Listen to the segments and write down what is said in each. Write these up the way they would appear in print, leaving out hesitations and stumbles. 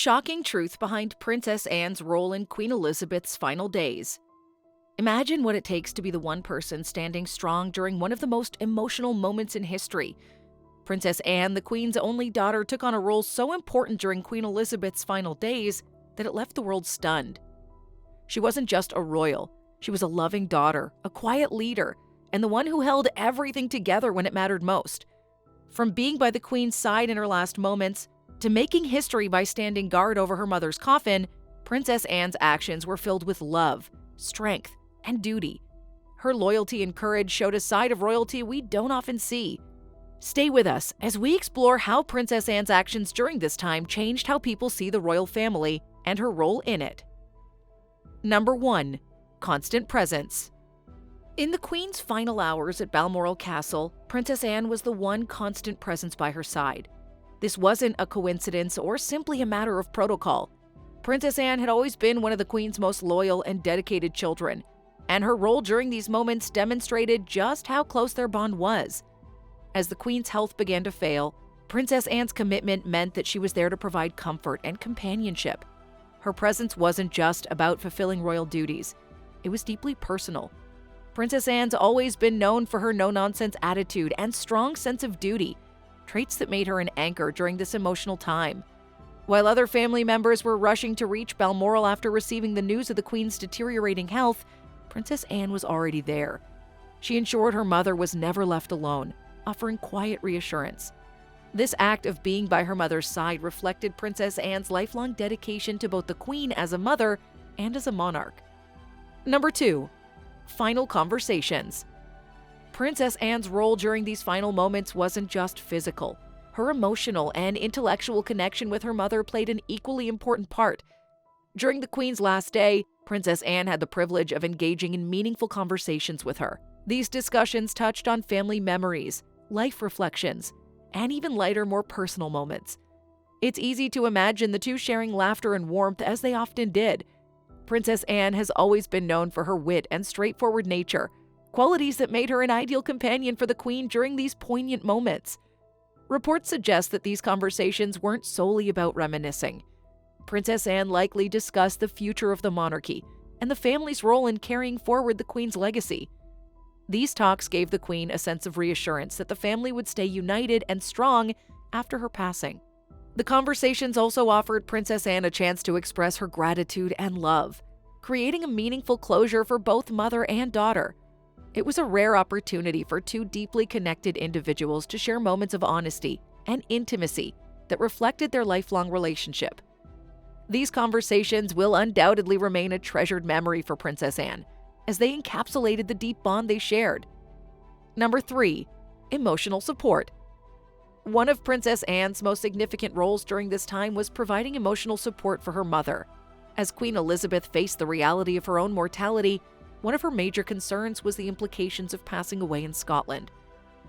shocking truth behind Princess Anne's role in Queen Elizabeth's final days. Imagine what it takes to be the one person standing strong during one of the most emotional moments in history. Princess Anne, the Queen's only daughter, took on a role so important during Queen Elizabeth's final days that it left the world stunned. She wasn't just a royal, she was a loving daughter, a quiet leader, and the one who held everything together when it mattered most. From being by the Queen's side in her last moments, to making history by standing guard over her mother's coffin, Princess Anne's actions were filled with love, strength, and duty. Her loyalty and courage showed a side of royalty we don't often see. Stay with us as we explore how Princess Anne's actions during this time changed how people see the royal family and her role in it. Number 1. Constant presence. In the Queen's final hours at Balmoral Castle, Princess Anne was the one constant presence by her side. This wasn't a coincidence or simply a matter of protocol. Princess Anne had always been one of the Queen's most loyal and dedicated children, and her role during these moments demonstrated just how close their bond was. As the Queen's health began to fail, Princess Anne's commitment meant that she was there to provide comfort and companionship. Her presence wasn't just about fulfilling royal duties. It was deeply personal. Princess Anne's always been known for her no-nonsense attitude and strong sense of duty, traits that made her an anchor during this emotional time. While other family members were rushing to reach Balmoral after receiving the news of the Queen's deteriorating health, Princess Anne was already there. She ensured her mother was never left alone, offering quiet reassurance. This act of being by her mother's side reflected Princess Anne's lifelong dedication to both the Queen as a mother and as a monarch. Number 2. Final conversations. Princess Anne's role during these final moments wasn't just physical. Her emotional and intellectual connection with her mother played an equally important part. During the Queen's last day, Princess Anne had the privilege of engaging in meaningful conversations with her. These discussions touched on family memories, life reflections, and even lighter, more personal moments. It's easy to imagine the two sharing laughter and warmth as they often did. Princess Anne has always been known for her wit and straightforward nature, qualities that made her an ideal companion for the Queen during these poignant moments. Reports suggest that these conversations weren't solely about reminiscing. Princess Anne likely discussed the future of the monarchy and the family's role in carrying forward the Queen's legacy. These talks gave the Queen a sense of reassurance that the family would stay united and strong after her passing. The conversations also offered Princess Anne a chance to express her gratitude and love, creating a meaningful closure for both mother and daughter. It was a rare opportunity for two deeply connected individuals to share moments of honesty and intimacy that reflected their lifelong relationship. These conversations will undoubtedly remain a treasured memory for Princess Anne, as they encapsulated the deep bond they shared. Number 3. Emotional support. One of Princess Anne's most significant roles during this time was providing emotional support for her mother. As Queen Elizabeth faced the reality of her own mortality, one of her major concerns was the implications of passing away in Scotland.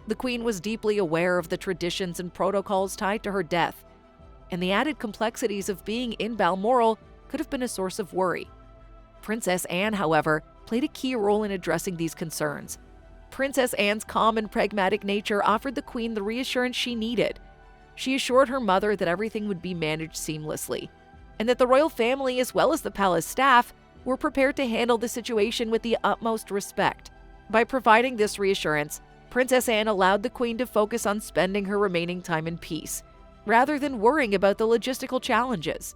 The Queen was deeply aware of the traditions and protocols tied to her death, and the added complexities of being in Balmoral could have been a source of worry. Princess Anne, however, played a key role in addressing these concerns. Princess Anne's calm and pragmatic nature offered the Queen the reassurance she needed. She assured her mother that everything would be managed seamlessly, and that the royal family as well as the palace staff were prepared to handle the situation with the utmost respect. By providing this reassurance, Princess Anne allowed the Queen to focus on spending her remaining time in peace, rather than worrying about the logistical challenges.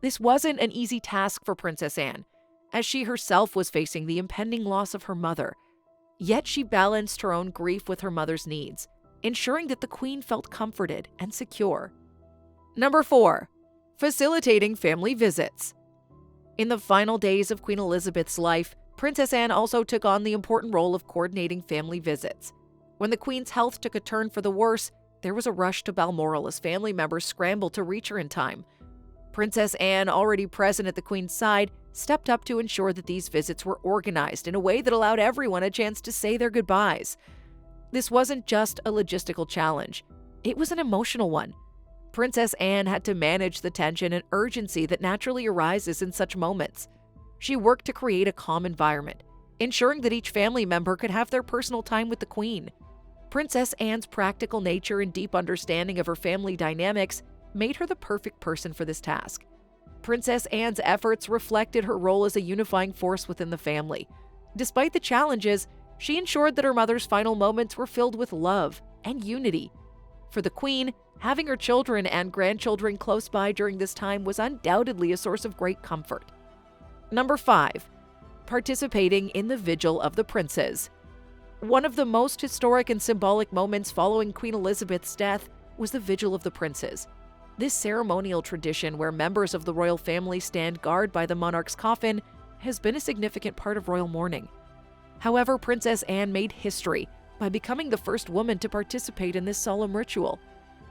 This wasn't an easy task for Princess Anne, as she herself was facing the impending loss of her mother. Yet she balanced her own grief with her mother's needs, ensuring that the Queen felt comforted and secure. Number 4. Facilitating family visits. In the final days of Queen Elizabeth's life, Princess Anne also took on the important role of coordinating family visits. When the Queen's health took a turn for the worse, there was a rush to Balmoral as family members scrambled to reach her in time. Princess Anne, already present at the Queen's side, stepped up to ensure that these visits were organized in a way that allowed everyone a chance to say their goodbyes. This wasn't just a logistical challenge, it was an emotional one. Princess Anne had to manage the tension and urgency that naturally arises in such moments. She worked to create a calm environment, ensuring that each family member could have their personal time with the Queen. Princess Anne's practical nature and deep understanding of her family dynamics made her the perfect person for this task. Princess Anne's efforts reflected her role as a unifying force within the family. Despite the challenges, she ensured that her mother's final moments were filled with love and unity. For the Queen, having her children and grandchildren close by during this time was undoubtedly a source of great comfort. Number 5. Participating in the Vigil of the Princes. One of the most historic and symbolic moments following Queen Elizabeth's death was the Vigil of the Princes. This ceremonial tradition, where members of the royal family stand guard by the monarch's coffin, has been a significant part of royal mourning. However, Princess Anne made history by becoming the first woman to participate in this solemn ritual.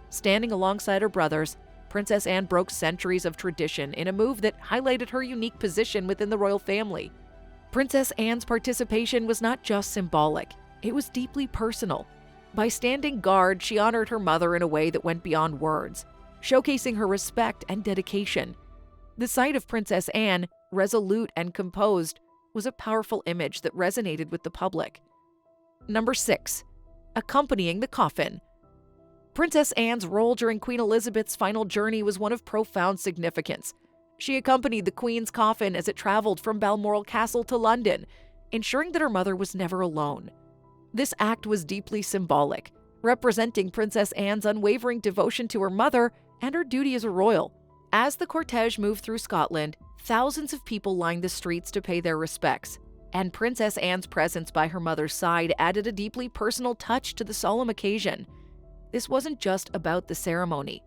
Standing alongside her brothers, Princess Anne broke centuries of tradition in a move that highlighted her unique position within the royal family. Princess Anne's participation was not just symbolic, it was deeply personal. By standing guard, she honored her mother in a way that went beyond words, showcasing her respect and dedication. The sight of Princess Anne, resolute and composed, was a powerful image that resonated with the public. Number 6. Accompanying the coffin. Princess Anne's role during Queen Elizabeth's final journey was one of profound significance. She accompanied the Queen's coffin as it traveled from Balmoral Castle to London, ensuring that her mother was never alone. This act was deeply symbolic, representing Princess Anne's unwavering devotion to her mother and her duty as a royal. As the cortege moved through Scotland, thousands of people lined the streets to pay their respects, and Princess Anne's presence by her mother's side added a deeply personal touch to the solemn occasion. This wasn't just about the ceremony.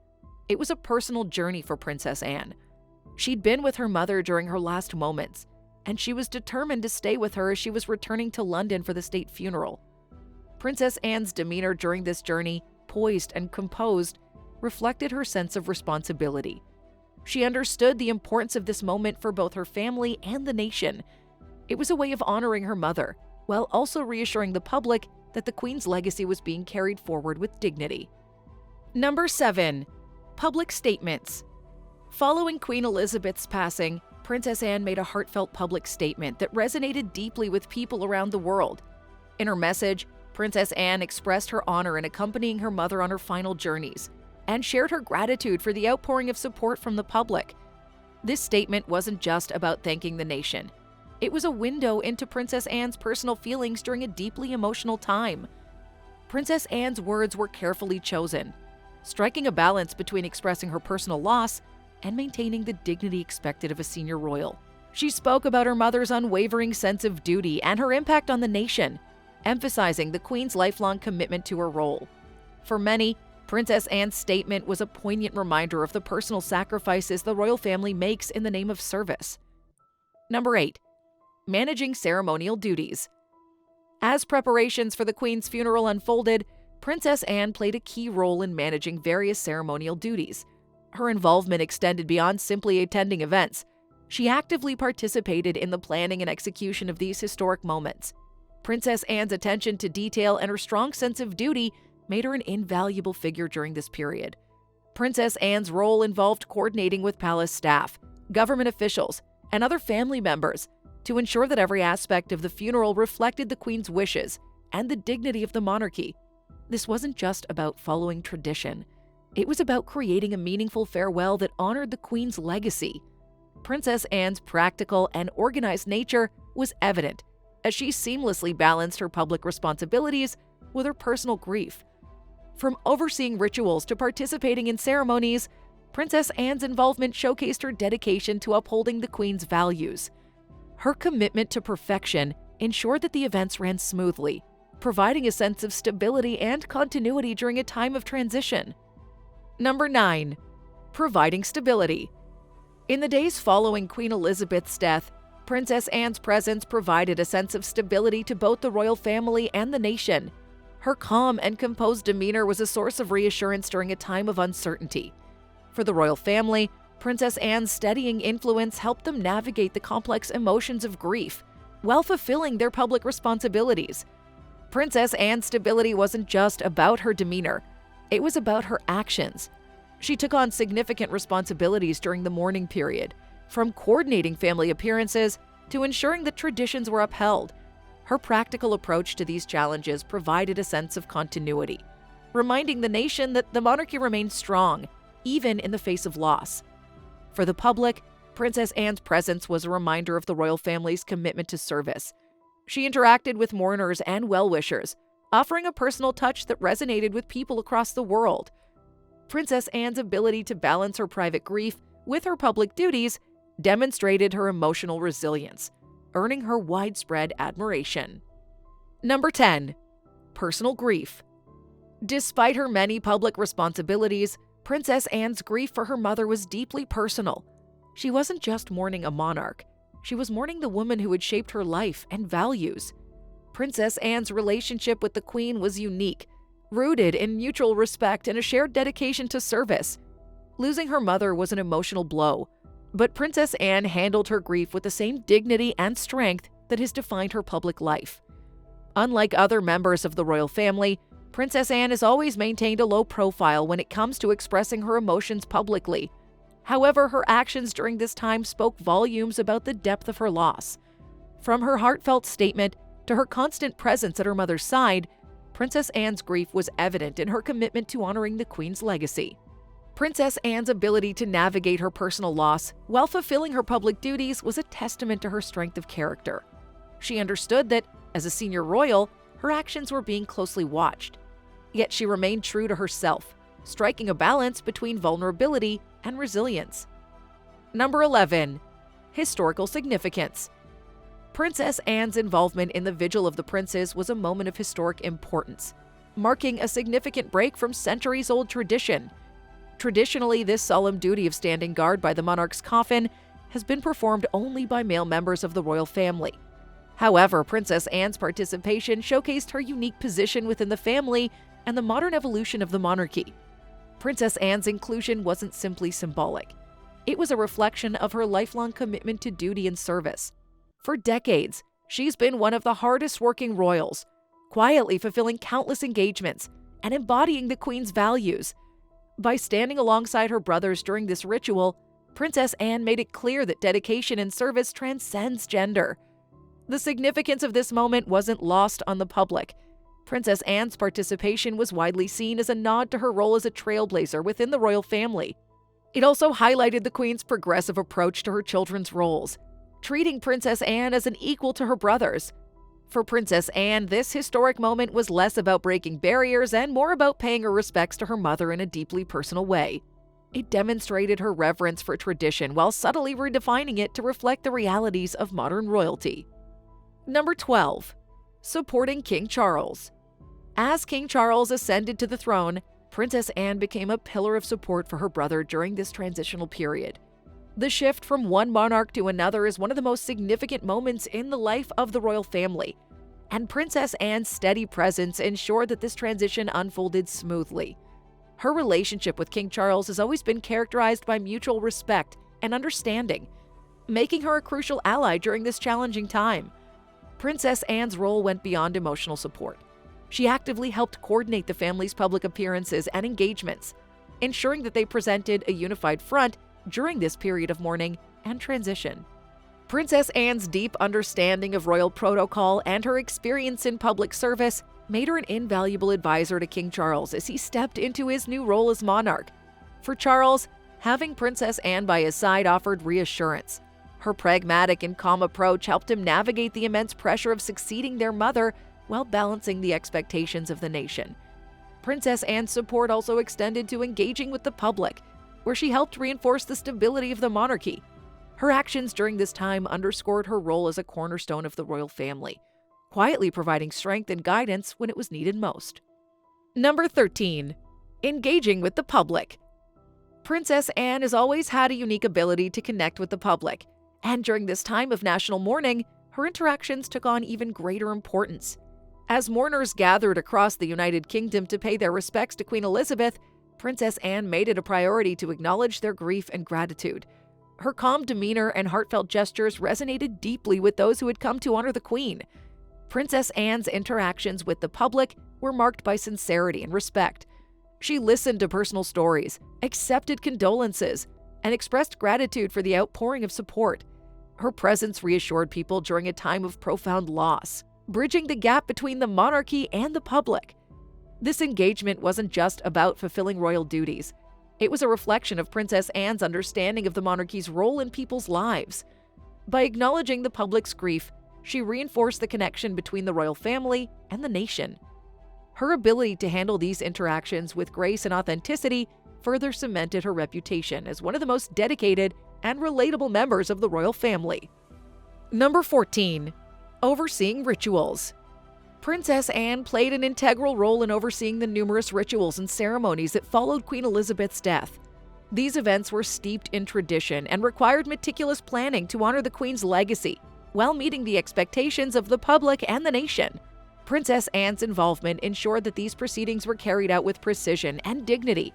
It was a personal journey for Princess Anne. She'd been with her mother during her last moments, and she was determined to stay with her as she was returning to London for the state funeral. Princess Anne's demeanor during this journey, poised and composed, reflected her sense of responsibility. She understood the importance of this moment for both her family and the nation. It was a way of honoring her mother, while also reassuring the public that the Queen's legacy was being carried forward with dignity. Number 7. Public statements. Following Queen Elizabeth's passing, Princess Anne made a heartfelt public statement that resonated deeply with people around the world. In her message, Princess Anne expressed her honor in accompanying her mother on her final journeys and shared her gratitude for the outpouring of support from the public. This statement wasn't just about thanking the nation. It was a window into Princess Anne's personal feelings during a deeply emotional time. Princess Anne's words were carefully chosen, striking a balance between expressing her personal loss and maintaining the dignity expected of a senior royal. She spoke about her mother's unwavering sense of duty and her impact on the nation, emphasizing the Queen's lifelong commitment to her role. For many, Princess Anne's statement was a poignant reminder of the personal sacrifices the royal family makes in the name of service. Number 8. Managing ceremonial duties. As preparations for the Queen's funeral unfolded, Princess Anne played a key role in managing various ceremonial duties. Her involvement extended beyond simply attending events. She actively participated in the planning and execution of these historic moments. Princess Anne's attention to detail and her strong sense of duty made her an invaluable figure during this period. Princess Anne's role involved coordinating with palace staff, government officials, and other family members to ensure that every aspect of the funeral reflected the Queen's wishes and the dignity of the monarchy. This wasn't just about following tradition. It was about creating a meaningful farewell that honored the Queen's legacy. Princess Anne's practical and organized nature was evident as she seamlessly balanced her public responsibilities with her personal grief. From overseeing rituals to participating in ceremonies, Princess Anne's involvement showcased her dedication to upholding the Queen's values. Her commitment to perfection ensured that the events ran smoothly, providing a sense of stability and continuity during a time of transition. Number 9. Providing stability. In the days following Queen Elizabeth's death, Princess Anne's presence provided a sense of stability to both the royal family and the nation. Her calm and composed demeanor was a source of reassurance during a time of uncertainty. For the royal family, Princess Anne's steadying influence helped them navigate the complex emotions of grief while fulfilling their public responsibilities. Princess Anne's stability wasn't just about her demeanor, it was about her actions. She took on significant responsibilities during the mourning period, from coordinating family appearances to ensuring that traditions were upheld. Her practical approach to these challenges provided a sense of continuity, reminding the nation that the monarchy remained strong even in the face of loss. For the public, Princess Anne's presence was a reminder of the royal family's commitment to service. She interacted with mourners and well-wishers, offering a personal touch that resonated with people across the world. Princess Anne's ability to balance her private grief with her public duties demonstrated her emotional resilience, earning her widespread admiration. Number 10. Personal grief. Despite her many public responsibilities, Princess Anne's grief for her mother was deeply personal. She wasn't just mourning a monarch. She was mourning the woman who had shaped her life and values. Princess Anne's relationship with the Queen was unique, rooted in mutual respect and a shared dedication to service. Losing her mother was an emotional blow, but Princess Anne handled her grief with the same dignity and strength that has defined her public life. Unlike other members of the royal family, Princess Anne has always maintained a low profile when it comes to expressing her emotions publicly. However, her actions during this time spoke volumes about the depth of her loss. From her heartfelt statement to her constant presence at her mother's side, Princess Anne's grief was evident in her commitment to honoring the Queen's legacy. Princess Anne's ability to navigate her personal loss while fulfilling her public duties was a testament to her strength of character. She understood that, as a senior royal, her actions were being closely watched. Yet she remained true to herself, striking a balance between vulnerability and resilience. Number 11. Historical significance. Princess Anne's involvement in the Vigil of the Princes was a moment of historic importance, marking a significant break from centuries-old tradition. Traditionally, this solemn duty of standing guard by the monarch's coffin has been performed only by male members of the royal family. However, Princess Anne's participation showcased her unique position within the family and the modern evolution of the monarchy. Princess Anne's inclusion wasn't simply symbolic. It was a reflection of her lifelong commitment to duty and service. For decades, she's been one of the hardest-working royals, quietly fulfilling countless engagements and embodying the Queen's values. By standing alongside her brothers during this ritual, Princess Anne made it clear that dedication and service transcends gender. The significance of this moment wasn't lost on the public. Princess Anne's participation was widely seen as a nod to her role as a trailblazer within the royal family. It also highlighted the Queen's progressive approach to her children's roles, treating Princess Anne as an equal to her brothers. For Princess Anne, this historic moment was less about breaking barriers and more about paying her respects to her mother in a deeply personal way. It demonstrated her reverence for tradition while subtly redefining it to reflect the realities of modern royalty. Number 12. Supporting King Charles. As King Charles ascended to the throne, Princess Anne became a pillar of support for her brother during this transitional period. The shift from one monarch to another is one of the most significant moments in the life of the royal family, and Princess Anne's steady presence ensured that this transition unfolded smoothly. Her relationship with King Charles has always been characterized by mutual respect and understanding, making her a crucial ally during this challenging time. Princess Anne's role went beyond emotional support. She actively helped coordinate the family's public appearances and engagements, ensuring that they presented a unified front during this period of mourning and transition. Princess Anne's deep understanding of royal protocol and her experience in public service made her an invaluable advisor to King Charles as he stepped into his new role as monarch. For Charles, having Princess Anne by his side offered reassurance. Her pragmatic and calm approach helped him navigate the immense pressure of succeeding their mother while balancing the expectations of the nation. Princess Anne's support also extended to engaging with the public, where she helped reinforce the stability of the monarchy. Her actions during this time underscored her role as a cornerstone of the royal family, quietly providing strength and guidance when it was needed most. Number 13. Engaging with the public. Princess Anne has always had a unique ability to connect with the public, and during this time of national mourning, her interactions took on even greater importance. As mourners gathered across the United Kingdom to pay their respects to Queen Elizabeth, Princess Anne made it a priority to acknowledge their grief and gratitude. Her calm demeanor and heartfelt gestures resonated deeply with those who had come to honor the Queen. Princess Anne's interactions with the public were marked by sincerity and respect. She listened to personal stories, accepted condolences, and expressed gratitude for the outpouring of support. Her presence reassured people during a time of profound loss, bridging the gap between the monarchy and the public. This engagement wasn't just about fulfilling royal duties. It was a reflection of Princess Anne's understanding of the monarchy's role in people's lives. By acknowledging the public's grief, she reinforced the connection between the royal family and the nation. Her ability to handle these interactions with grace and authenticity further cemented her reputation as one of the most dedicated and relatable members of the royal family. Number 14. Overseeing rituals. Princess Anne played an integral role in overseeing the numerous rituals and ceremonies that followed Queen Elizabeth's death. These events were steeped in tradition and required meticulous planning to honor the Queen's legacy, while meeting the expectations of the public and the nation. Princess Anne's involvement ensured that these proceedings were carried out with precision and dignity.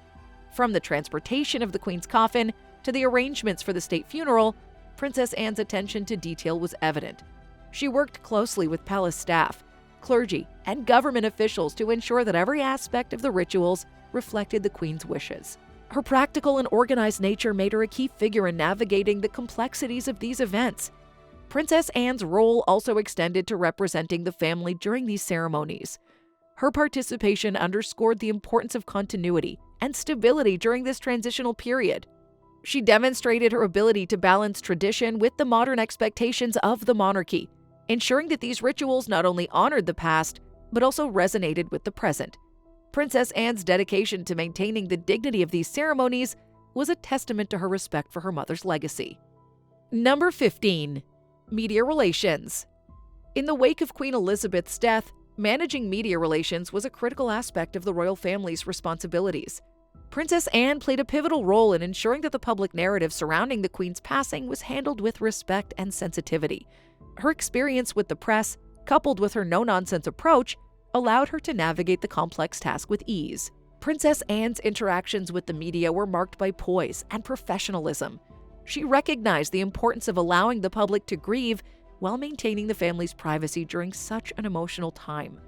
From the transportation of the Queen's coffin to the arrangements for the state funeral, Princess Anne's attention to detail was evident. She worked closely with palace staff, clergy, and government officials to ensure that every aspect of the rituals reflected the Queen's wishes. Her practical and organized nature made her a key figure in navigating the complexities of these events. Princess Anne's role also extended to representing the family during these ceremonies. Her participation underscored the importance of continuity and stability during this transitional period. She demonstrated her ability to balance tradition with the modern expectations of the monarchy, ensuring that these rituals not only honored the past, but also resonated with the present. Princess Anne's dedication to maintaining the dignity of these ceremonies was a testament to her respect for her mother's legacy. Number 15. Media relations. In the wake of Queen Elizabeth's death, managing media relations was a critical aspect of the royal family's responsibilities. Princess Anne played a pivotal role in ensuring that the public narrative surrounding the Queen's passing was handled with respect and sensitivity. Her experience with the press, coupled with her no-nonsense approach, allowed her to navigate the complex task with ease. Princess Anne's interactions with the media were marked by poise and professionalism. She recognized the importance of allowing the public to grieve while maintaining the family's privacy during such an emotional time.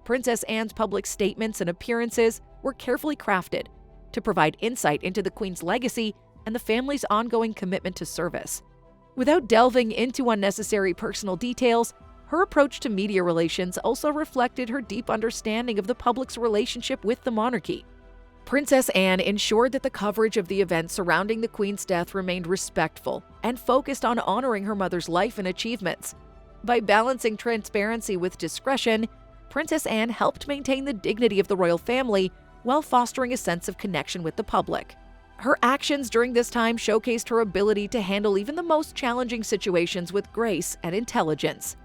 Princess Anne's public statements and appearances were carefully crafted to provide insight into the Queen's legacy and the family's ongoing commitment to service. Without delving into unnecessary personal details, her approach to media relations also reflected her deep understanding of the public's relationship with the monarchy. Princess Anne ensured that the coverage of the events surrounding the Queen's death remained respectful and focused on honoring her mother's life and achievements. By balancing transparency with discretion, Princess Anne helped maintain the dignity of the royal family while fostering a sense of connection with the public. Her actions during this time showcased her ability to handle even the most challenging situations with grace and intelligence.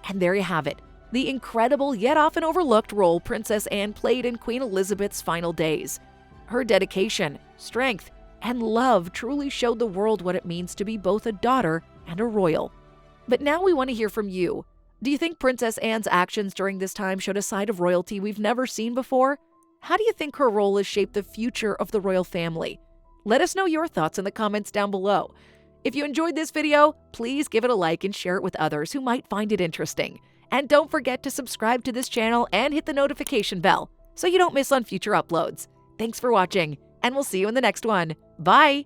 And there you have it, the incredible yet often overlooked role Princess Anne played in Queen Elizabeth's final days. Her dedication, strength, and love truly showed the world what it means to be both a daughter and a royal. But now we want to hear from you. Do you think Princess Anne's actions during this time showed a side of royalty we've never seen before? How do you think her role has shaped the future of the royal family? Let us know your thoughts in the comments down below. If you enjoyed this video, please give it a like and share it with others who might find it interesting. And don't forget to subscribe to this channel and hit the notification bell so you don't miss on future uploads. Thanks for watching, and we'll see you in the next one. Bye!